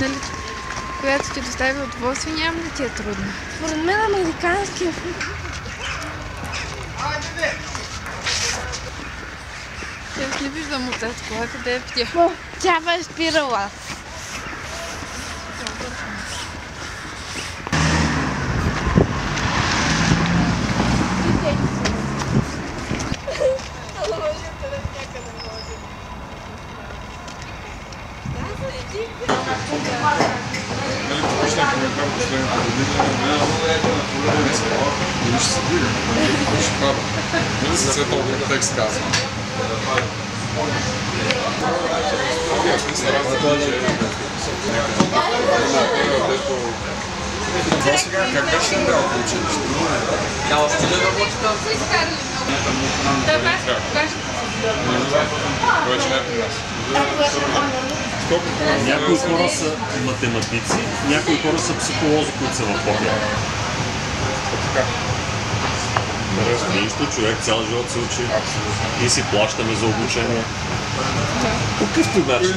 нали, която ти доставя удоволствие, няма да ти е трудно. Според мен американския филм. Аз не виждам от тази кола, къде е пия. Тя бе спирала. Дали ще се дига? Дали ще пада? Дали се цвета от текст казва? Как беше неделко училище? Няма стиля да работи там. Повече не е при нас. Някои хора са математици, някои хора са психолози, които са в хобби. Нищо, човек цял живот се учи и си плащаме за обучение. По къвто начин.